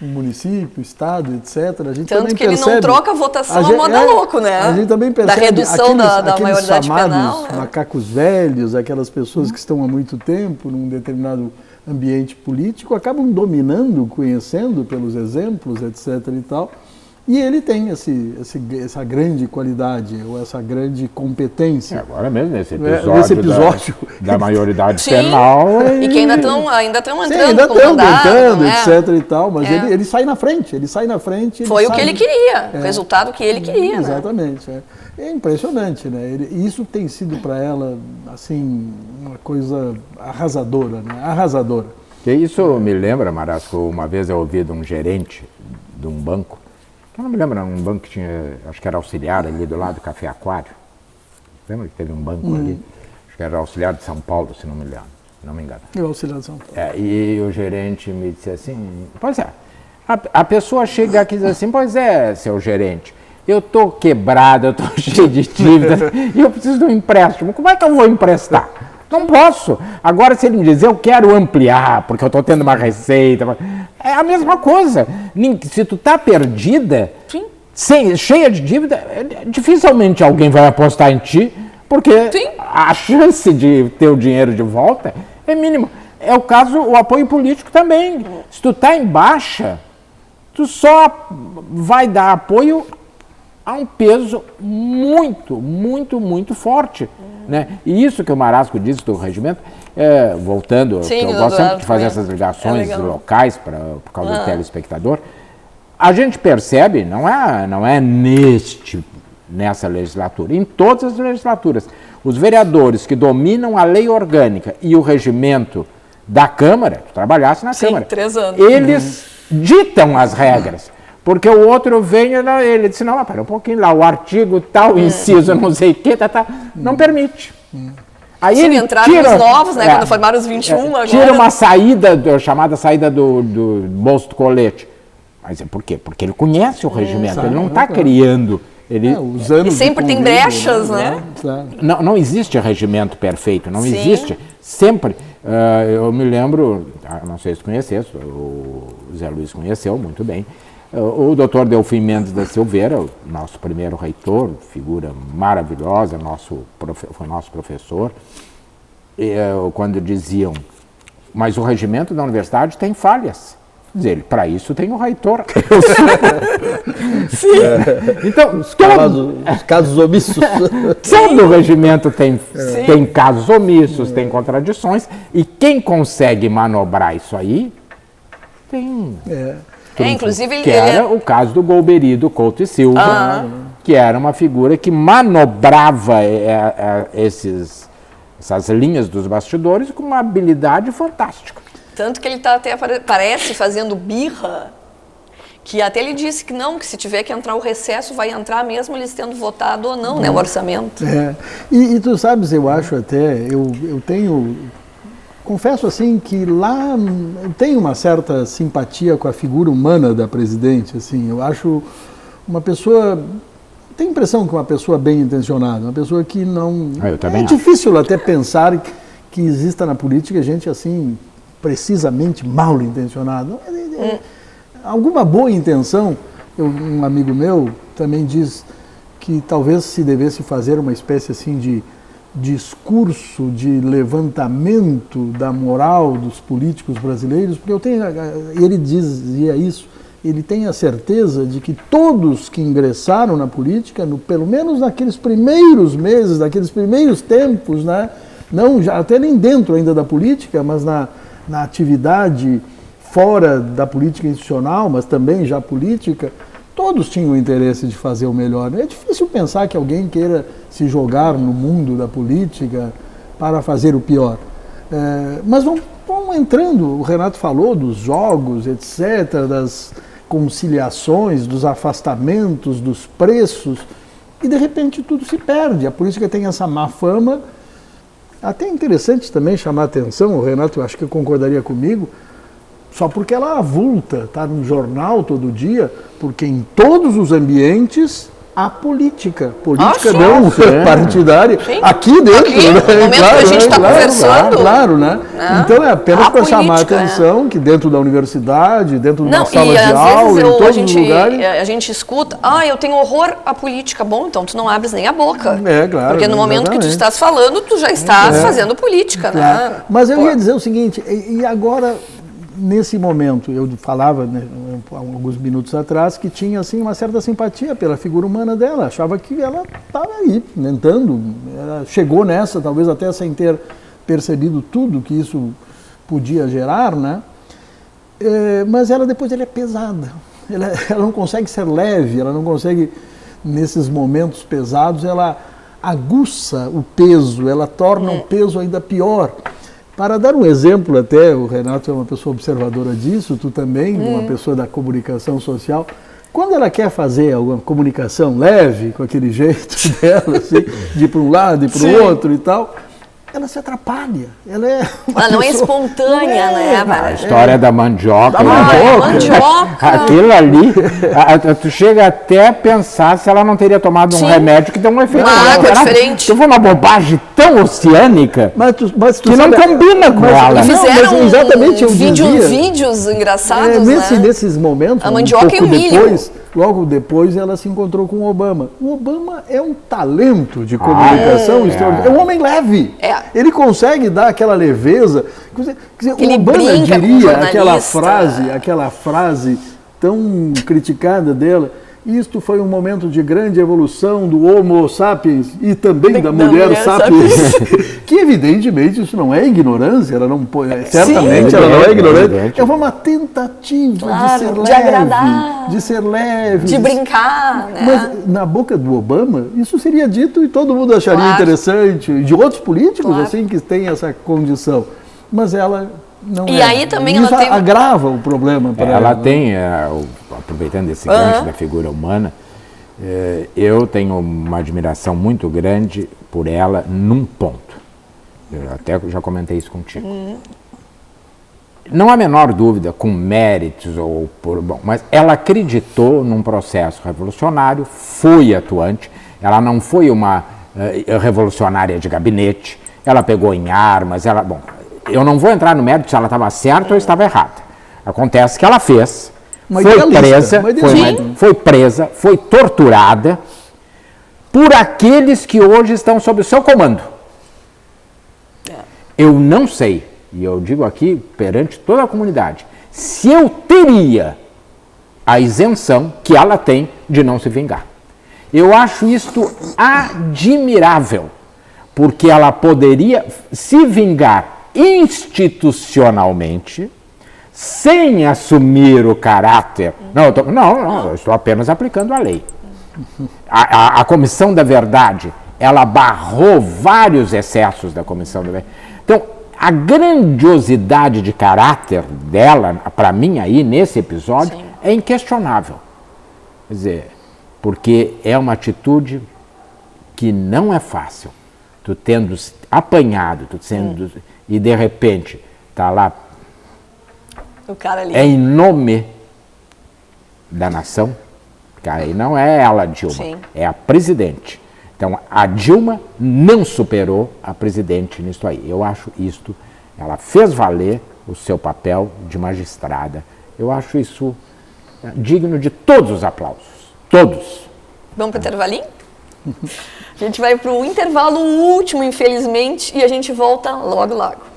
o município, estado, etc. A gente tanto também que percebe, ele não troca a votação a moda louco, né? A gente também percebe da redução da maioridade chamados penal. Né? Macacos velhos, aquelas pessoas que estão há muito tempo num determinado ambiente político, acabam dominando, conhecendo pelos exemplos, etc. e tal. E ele tem essa grande qualidade, ou essa grande competência. Agora mesmo, nesse episódio da maioridade penal. E que ainda estão entrando, ainda com estão mandado, tentando, né? etc. e tal, mas ele sai na frente. Foi o que ele queria, o resultado que ele queria. Exatamente. Né? É impressionante, né? Isso tem sido para ela, assim, uma coisa arrasadora, né? Arrasadora. Que isso me lembra, Marasco, uma vez eu ouvi de um gerente de um banco, eu não me lembro, um banco que tinha, acho que era auxiliar ali do lado do Café Aquário. Lembra que teve um banco ali? Acho que era auxiliar de São Paulo, se não me engano. Eu auxiliar de São Paulo. E o gerente me disse assim, pois é, a pessoa chega aqui e diz assim, pois é, seu gerente, eu estou quebrado, eu estou cheio de dívidas e eu preciso de um empréstimo, como é que eu vou emprestar? Não posso. Agora, se ele me dizer, eu quero ampliar, porque eu estou tendo uma receita, é a mesma coisa. Se tu está perdida, cheia de dívida, dificilmente alguém vai apostar em ti, porque a chance de ter o dinheiro de volta é mínima. É o caso, o apoio político também. Se tu está em baixa, tu só vai dar apoio a um peso muito, muito, muito forte. Né? E isso que o Marasco disse do regimento, voltando, eu gosto sempre de fazer essas ligações locais por causa do telespectador, a gente percebe, não é nessa legislatura, em todas as legislaturas, os vereadores que dominam a lei orgânica e o regimento da Câmara, tu trabalhasse na Câmara, 3 anos. Eles ditam as regras. Porque o outro vem, ele disse, não, pera um pouquinho lá, o artigo tal, inciso, não sei o que, não permite. Aí ele entraram os novos, né, quando formaram os 21 agora. Tira uma saída, chamada saída do bolso do colete. Mas é por quê? Porque ele conhece o regimento, ele não está criando. E sempre tem brechas, né? Não existe regimento perfeito, não existe. Sempre Eu me lembro, não sei se conhecesse, o Zé Luiz conheceu muito bem, o Dr. Delfim Mendes da Silveira, o nosso primeiro reitor, figura maravilhosa, foi nosso professor, quando diziam, mas o regimento da universidade tem falhas. Dizer, para isso tem o reitor. Sim. Então, os casos omissos. Todo regimento tem casos omissos, tem contradições, e quem consegue manobrar isso aí tem... Inclusive que era o caso do Golbery, Couto e Silva, que era uma figura que manobrava essas linhas dos bastidores com uma habilidade fantástica. Tanto que ele está até, parece, fazendo birra, que até ele disse que não, que se tiver que entrar o recesso, vai entrar mesmo eles tendo votado ou não, né, o orçamento. E tu sabes, eu acho até, eu tenho, confesso assim, que lá eu tenho uma certa simpatia com a figura humana da presidente, assim, eu acho uma pessoa... Tenho a impressão que é uma pessoa bem intencionada, uma pessoa que não... Eu também acho difícil até pensar que exista na política gente assim, precisamente mal intencionada. Alguma boa intenção, um amigo meu também diz que talvez se devesse fazer uma espécie assim de discurso de levantamento da moral dos políticos brasileiros, porque ele dizia isso, ele tem a certeza de que todos que ingressaram na política, pelo menos naqueles primeiros meses, naqueles primeiros tempos, né, não, até nem dentro ainda da política, mas na atividade fora da política institucional, mas também já política, todos tinham o interesse de fazer o melhor. É difícil pensar que alguém queira se jogar no mundo da política para fazer o pior. Mas vão entrando, o Renato falou dos jogos, etc., das conciliações, dos afastamentos, dos preços, e de repente tudo se perde. A política tem essa má fama. Até é interessante também chamar a atenção, o Renato, eu acho que concordaria comigo, só porque ela avulta, está no jornal todo dia, porque em todos os ambientes há política não partidária, sim. Aqui dentro, aqui, né? No momento que a gente está conversando. Claro, né? Então é apenas para chamar a atenção que dentro da universidade, dentro de uma sala de aula, em todos os lugares... A gente escuta, eu tenho horror à política. Bom, então tu não abres nem a boca. Claro. Porque no momento que tu estás falando, tu já estás fazendo política, claro. né? Mas eu ia dizer o seguinte, e agora... Nesse momento, eu falava, né, alguns minutos atrás, que tinha assim, uma certa simpatia pela figura humana dela. Achava que ela estava aí, tentando. Ela chegou nessa, talvez até sem ter percebido tudo que isso podia gerar, né? Mas ela depois é pesada. Ela não consegue ser leve, ela não consegue, nesses momentos pesados, ela aguça o peso, ela torna o peso ainda pior. Para dar um exemplo até, o Renato é uma pessoa observadora disso, tu também, uma pessoa da comunicação social. Quando ela quer fazer alguma comunicação leve, com aquele jeito dela, assim, de ir para um lado e para o outro e tal, ela se atrapalha. Ela não é espontânea, né? A história da mandioca. Mandioca. Aquilo ali, tu chega até a pensar se ela não teria tomado um remédio que deu um efeito. Uma água diferente. Foi uma bobagem tão oceânica tu que não combina com ela. E fizeram exatamente vídeos engraçados, nesses momentos, a mandioca e o milho. Logo depois ela se encontrou com o Obama. O Obama é um talento de comunicação extraordinário. É um homem leve. Ele consegue dar aquela leveza. Quer dizer, o Obama diria aquela frase tão criticada dela. Isto foi um momento de grande evolução do Homo sapiens e também da mulher sapiens. Que evidentemente isso não é ignorância, ela não certamente ela não é ignorante. É uma tentativa de agradar, de ser leve, de brincar, né? Mas na boca do Obama isso seria dito e todo mundo acharia interessante, de outros políticos assim que têm essa condição. Mas ela não aí também isso ela tem... agrava o problema para ela. Ela tem, aproveitando esse gancho da figura humana, eu tenho uma admiração muito grande por ela num ponto. Eu até já comentei isso contigo. Não há a menor dúvida, com méritos ou mas ela acreditou num processo revolucionário, foi atuante, ela não foi uma revolucionária de gabinete, ela pegou em armas, eu não vou entrar no mérito se ela estava certa ou estava errada. Acontece que ela fez, foi presa, foi torturada por aqueles que hoje estão sob o seu comando. Eu não sei, e eu digo aqui perante toda a comunidade, se eu teria a isenção que ela tem de não se vingar. Eu acho isto admirável, porque ela poderia se vingar institucionalmente, sem assumir o caráter. Eu estou apenas aplicando a lei. A Comissão da Verdade, ela barrou vários excessos da Comissão da Verdade. Então, a grandiosidade de caráter dela, para mim aí, nesse episódio, sim, é inquestionável. Quer dizer, porque é uma atitude que não é fácil. Tu tendo apanhado, e de repente tá lá, o cara ali. É em nome da nação, porque aí não é ela, Dilma, sim, é a presidente. Então, a Dilma não superou a presidente nisso aí. Eu acho isto, ela fez valer o seu papel de magistrada. Eu acho isso digno de todos os aplausos. Todos. Vamos para o intervalinho? A gente vai para o intervalo último, infelizmente, e a gente volta logo, logo.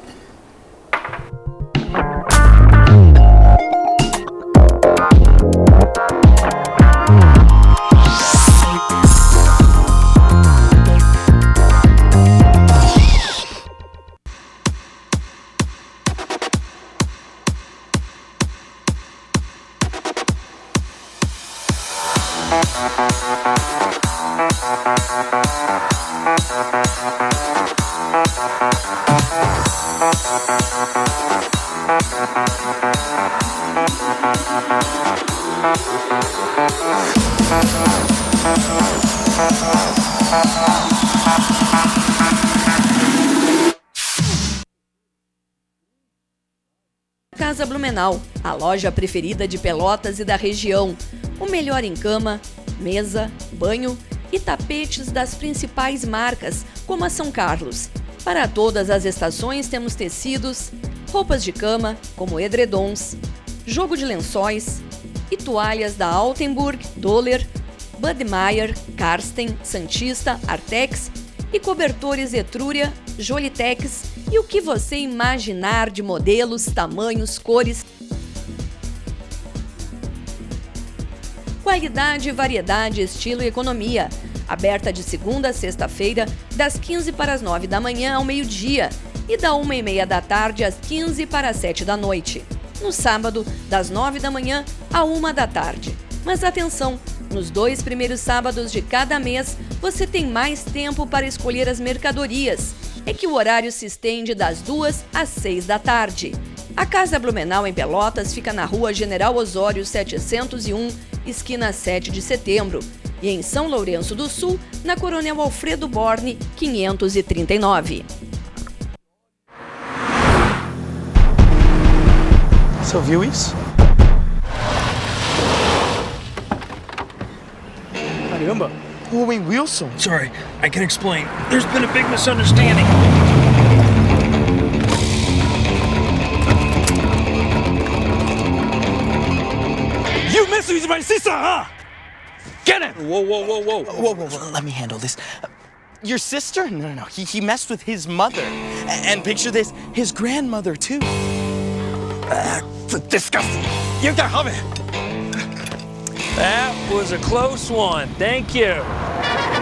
Casa Blumenau, a loja preferida de Pelotas e da região. O melhor em cama, mesa, banho e tapetes das principais marcas, como a São Carlos. Para todas as estações temos tecidos, roupas de cama, como edredons, jogo de lençóis e toalhas da Altenburg, Doller, Budmeier, Karsten, Santista, Artex e cobertores Etrúria, Jolitex e o que você imaginar de modelos, tamanhos, cores. Qualidade, variedade, estilo e economia. Aberta de segunda a sexta-feira, das 15 para as 9 da manhã ao meio-dia e da 1h30 da tarde às 15 para as 7 da noite. No sábado, das 9 da manhã à 1 da tarde. Mas atenção, nos 2 primeiros sábados de cada mês, você tem mais tempo para escolher as mercadorias. É que o horário se estende das 2 às 6 da tarde. A Casa Blumenau em Pelotas fica na Rua General Osório 701, esquina 7 de setembro. E em São Lourenço do Sul, na Coronel Alfredo Borne, 539. Você ouviu isso? Caramba! Owen Wilson! Sorry, I can explain. There's been a big misunderstanding. You messed with my sister, huh? Get him! Whoa, whoa, whoa, whoa. Whoa, whoa, whoa. Let me handle this. Your sister? No. He messed with his mother. And picture this, his grandmother, too. That's disgusting. You can have it. That was a close one. Thank you.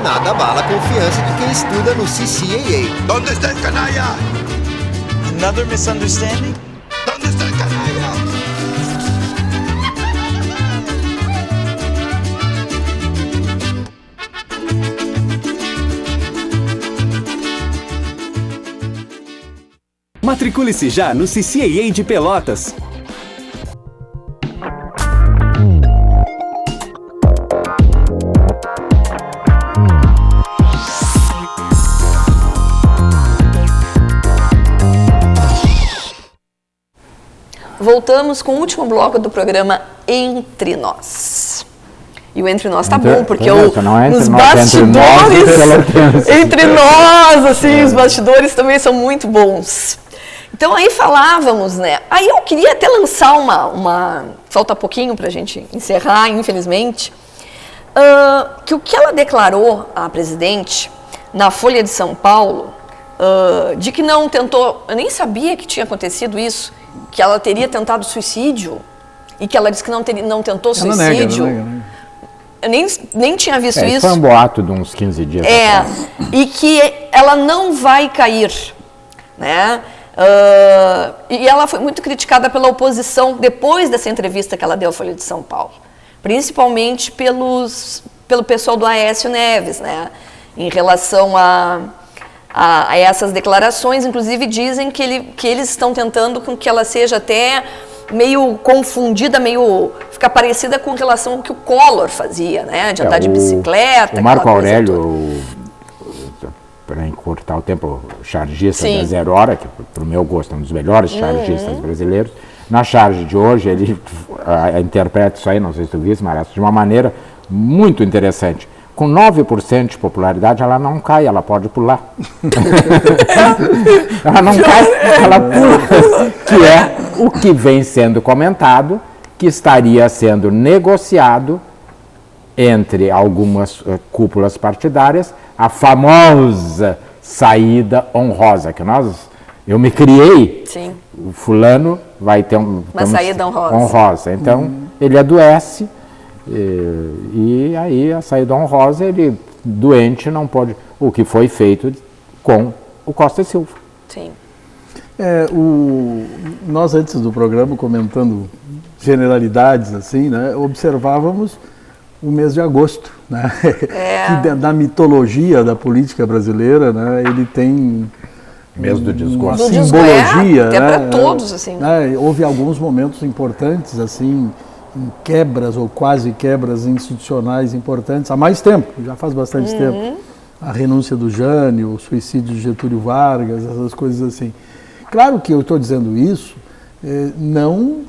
Nada abala a confiança de quem estuda no CCAA. ¿Dónde está el canalla? Another misunderstanding? ¿Dónde está el canalla? Matricule-se já no CCAA de Pelotas. Voltamos com o último bloco do programa Entre Nós. E o Entre Nós tá bom, porque os bastidores, entre nós, assim, os bastidores também são muito bons. Então aí falávamos, né? Aí eu queria até lançar uma falta pouquinho para a gente encerrar, infelizmente, que o que ela declarou, a presidente, na Folha de São Paulo, de que não tentou, eu nem sabia que tinha acontecido isso, que ela teria tentado suicídio, e que ela disse que não tentou suicídio. Ela nega. Eu nem tinha visto isso. Foi um boato de uns 15 dias atrás. E que ela não vai cair, né? E ela foi muito criticada pela oposição depois dessa entrevista que ela deu à Folha de São Paulo, principalmente pelo pessoal do Aécio Neves, né? Em relação a essas declarações. Inclusive dizem que eles estão tentando com que ela seja até meio confundida, meio ficar parecida com relação ao que o Collor fazia, né? De andar de bicicleta. O Marco Aurélio, para encurtar o tempo, o chargista da Zero Hora, que para o meu gosto é um dos melhores chargistas brasileiros, na charge de hoje ele interpreta isso aí, não sei se tu viste, mas de uma maneira muito interessante. Com 9% de popularidade, ela não cai, ela pode pular. Ela não cai, ela pula. Que é o que vem sendo comentado, que estaria sendo negociado entre algumas cúpulas partidárias, a famosa saída honrosa, que eu me criei, o fulano vai ter uma saída honrosa. Então, ele adoece, e aí a saída honrosa, ele doente não pode, o que foi feito com o Costa e Silva. Sim. Nós antes do programa, comentando generalidades assim, né, observávamos o mês de agosto, né, que da mitologia da política brasileira, né, ele tem mês do desgosto, uma simbologia, até né, para todos, assim. Né, houve alguns momentos importantes assim, em quebras ou quase quebras institucionais importantes há mais tempo, já faz bastante tempo. A renúncia do Jânio, o suicídio de Getúlio Vargas, essas coisas assim. Claro que eu estou dizendo isso, não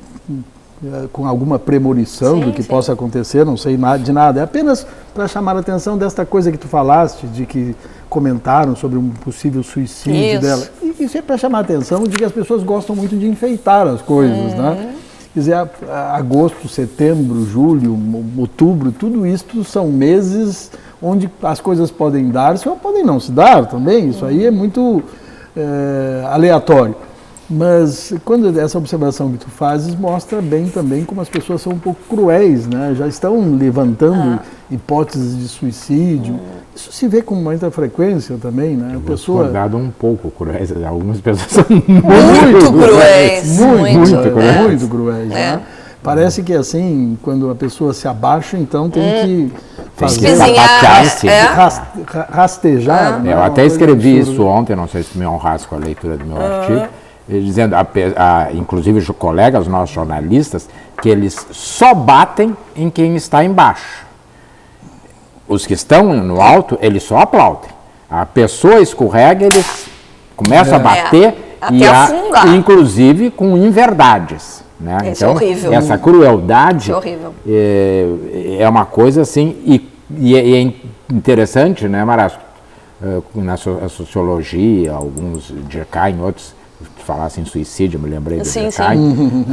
com alguma premonição do que possa acontecer, não sei de nada, é apenas para chamar a atenção desta coisa que tu falaste, de que comentaram sobre um possível suicídio dela. E isso é para chamar a atenção de que as pessoas gostam muito de enfeitar as coisas, né? Quer dizer, agosto, setembro, julho, outubro, tudo isso são meses onde as coisas podem dar-se ou podem não se dar também. Isso aí é muito aleatório. Mas quando essa observação que tu fazes mostra bem também como as pessoas são um pouco cruéis, né? Já estão levantando hipóteses de suicídio. Isso se vê com muita frequência também, né? A pessoa dado um pouco cruéis, algumas pessoas são muito cruéis, muito cruéis, né? Parece que assim, quando a pessoa se abaixa, então tem que fazer rastejar. Eu até escrevi isso ontem, não sei se me honrasse com a leitura do meu artigo, dizendo, inclusive colegas nossos jornalistas, que eles só batem em quem está embaixo. Os que estão no alto, eles só aplaudem. A pessoa escorrega, eles começam a bater inclusive com inverdades. Né? Isso então, é horrível. Essa crueldade é uma coisa assim, e é interessante, né, Marasco? Na sociologia, alguns Durkheim, outros falassem suicídio, eu me lembrei do Durkheim.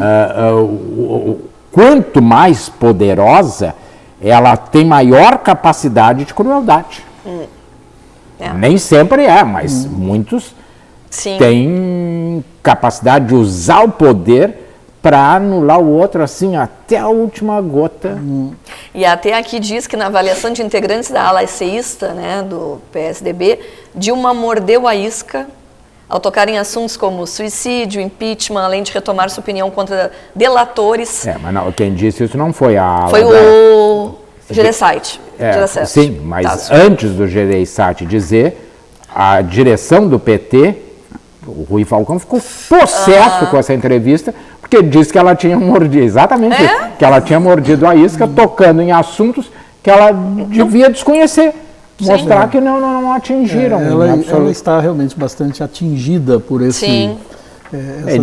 Quanto mais poderosa, ela tem maior capacidade de crueldade. Nem sempre mas muitos têm capacidade de usar o poder para anular o outro, assim, até a última gota. E até aqui diz que na avaliação de integrantes da ala esseísta, né, do PSDB, Dilma mordeu a isca ao tocar em assuntos como suicídio, impeachment, além de retomar sua opinião contra delatores. Mas não, quem disse isso não foi a ala. Foi o Gereissati. Sim, mas antes do Gereissati dizer, a direção do PT, o Rui Falcão, ficou possesso com essa entrevista, porque disse que ela tinha mordido, exatamente isso, que ela tinha mordido a isca, tocando em assuntos que ela devia desconhecer. Mostrar que não atingiram. Ela está realmente bastante atingida por essas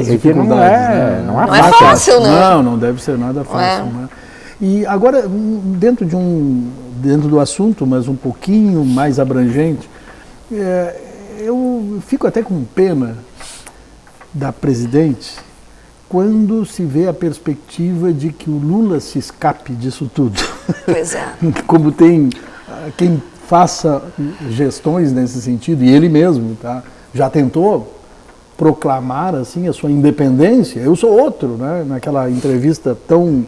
dificuldades. Não é fácil, né? Não deve ser nada fácil. Né? E agora, dentro do assunto, mas um pouquinho mais abrangente, eu fico até com pena da presidente quando se vê a perspectiva de que o Lula se escape disso tudo. Pois é. Como tem quem faça gestões nesse sentido, e ele mesmo, tá, já tentou proclamar assim a sua independência. Eu sou outro, né, naquela entrevista tão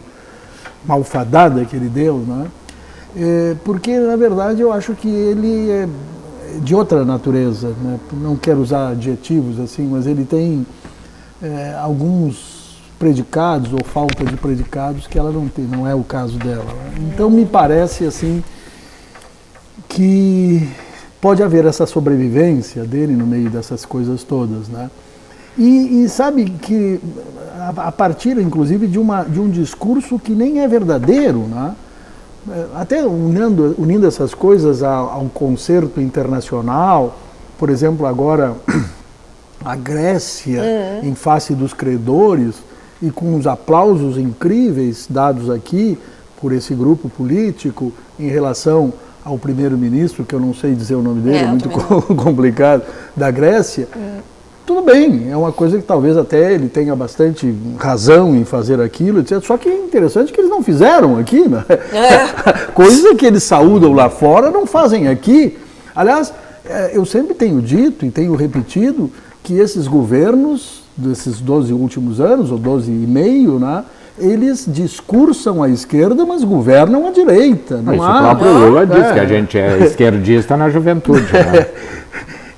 malfadada que ele deu, né, porque na verdade eu acho que ele é de outra natureza, né, não quero usar adjetivos assim, mas ele tem alguns predicados ou falta de predicados que ela não tem, não é o caso dela. Então me parece assim que pode haver essa sobrevivência dele no meio dessas coisas todas, né? E sabe que a partir inclusive de um discurso que nem é verdadeiro, né? Até unindo essas coisas a um concerto internacional, por exemplo agora a Grécia em face dos credores e com os aplausos incríveis dados aqui por esse grupo político em relação ao primeiro-ministro, que eu não sei dizer o nome dele, é muito complicado, da Grécia, tudo bem, é uma coisa que talvez até ele tenha bastante razão em fazer aquilo, etc. Só que é interessante que eles não fizeram aqui, né? Coisa que eles saúdam lá fora, não fazem aqui. Aliás, eu sempre tenho dito e tenho repetido que esses governos, desses 12 últimos anos, ou 12 e meio, né? Eles discursam a esquerda, mas governam a direita. Não Isso há, o próprio Lula diz que a gente é esquerdista na juventude. Né?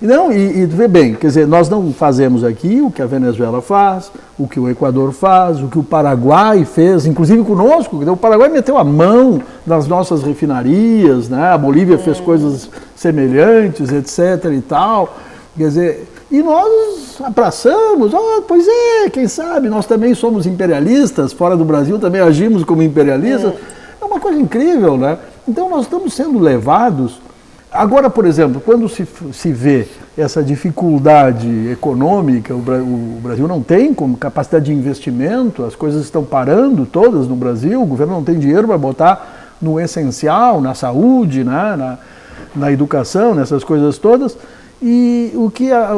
Não, e vê bem, quer dizer, nós não fazemos aqui o que a Venezuela faz, o que o Equador faz, o que o Paraguai fez, inclusive conosco. O Paraguai meteu a mão nas nossas refinarias, né? A Bolívia fez coisas semelhantes, etc. e tal. Quer dizer, e nós abraçamos, pois é, quem sabe, nós também somos imperialistas, fora do Brasil também agimos como imperialistas. É uma coisa incrível, né? Então nós estamos sendo levados. Agora, por exemplo, quando se vê essa dificuldade econômica, o Brasil não tem como capacidade de investimento, as coisas estão parando todas no Brasil, o governo não tem dinheiro para botar no essencial, na saúde, né? na educação, nessas coisas todas. E o que a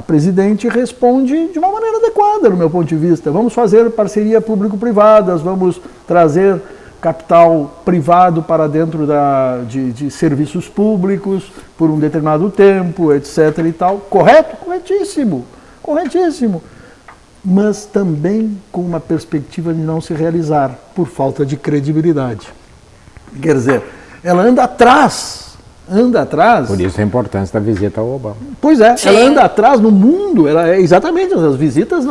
presidente responde de uma maneira adequada, no meu ponto de vista. Vamos fazer parceria público-privadas, vamos trazer capital privado para dentro de serviços públicos por um determinado tempo, etc. e tal. Correto? Corretíssimo. Corretíssimo. Mas também com uma perspectiva de não se realizar, por falta de credibilidade. Quer dizer, ela anda atrás. Por isso a importância da visita ao Obama. Pois é, ela anda atrás no mundo, exatamente, as visitas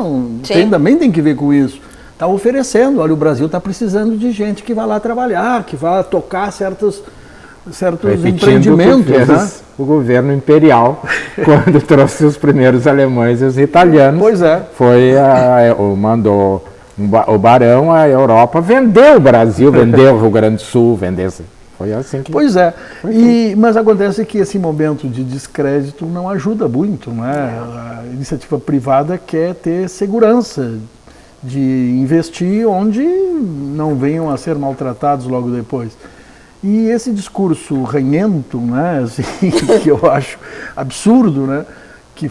também tem que ver com isso. Está oferecendo, olha, o Brasil está precisando de gente que vá lá trabalhar, que vá tocar certos empreendimentos. O que fez o governo imperial, quando trouxe os primeiros alemães e os italianos, pois é. Mandou o barão à Europa vender o Brasil, vender o Rio Grande do Sul, vender... Foi assim que... Pois é, mas acontece que esse momento de descrédito não ajuda muito, né? A iniciativa privada quer ter segurança de investir onde não venham a ser maltratados logo depois. E esse discurso ranhento, né, assim, que eu acho absurdo, né, que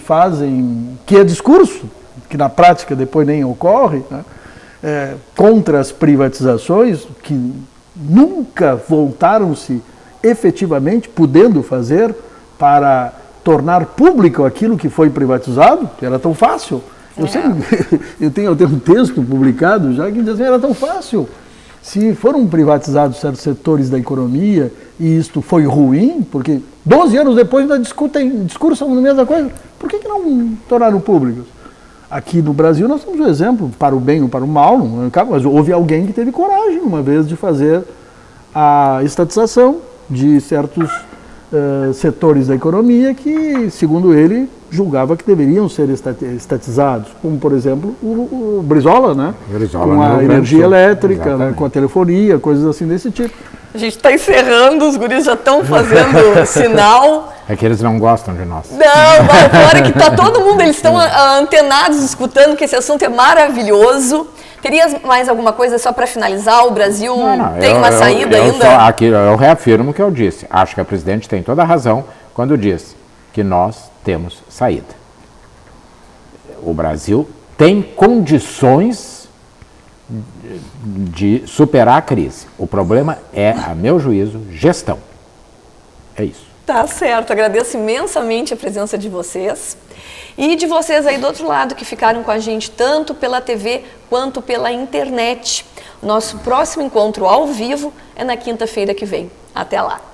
é discurso, que na prática depois nem ocorre, né, contra as privatizações, que nunca voltaram-se efetivamente podendo fazer para tornar público aquilo que foi privatizado, que era tão fácil. Eu tenho um texto publicado já que diz assim, era tão fácil. Se foram privatizados certos setores da economia e isto foi ruim, porque 12 anos depois ainda discursam a mesma coisa, por que não tornaram públicos? Aqui no Brasil nós temos um exemplo, para o bem ou para o mal, mas houve alguém que teve coragem uma vez de fazer a estatização de certos setores da economia que, segundo ele, julgava que deveriam ser estatizados, como, por exemplo, o Brizola, né? Com a energia elétrica, né? Com a telefonia, coisas assim desse tipo. A gente está encerrando, os guris já estão fazendo sinal. É que eles não gostam de nós. Não, fora que está todo mundo, eles estão antenados, escutando que esse assunto é maravilhoso. Teria mais alguma coisa só para finalizar? O Brasil tem uma saída ainda? Eu reafirmo o que eu disse. Acho que a presidente tem toda a razão quando diz que nós temos saída. o Brasil tem condições de superar a crise. O problema é, a meu juízo, gestão. É isso. Tá certo, agradeço imensamente a presença de vocês e de vocês aí do outro lado que ficaram com a gente tanto pela TV quanto pela internet. Nosso próximo encontro ao vivo é na quinta-feira que vem. Até lá!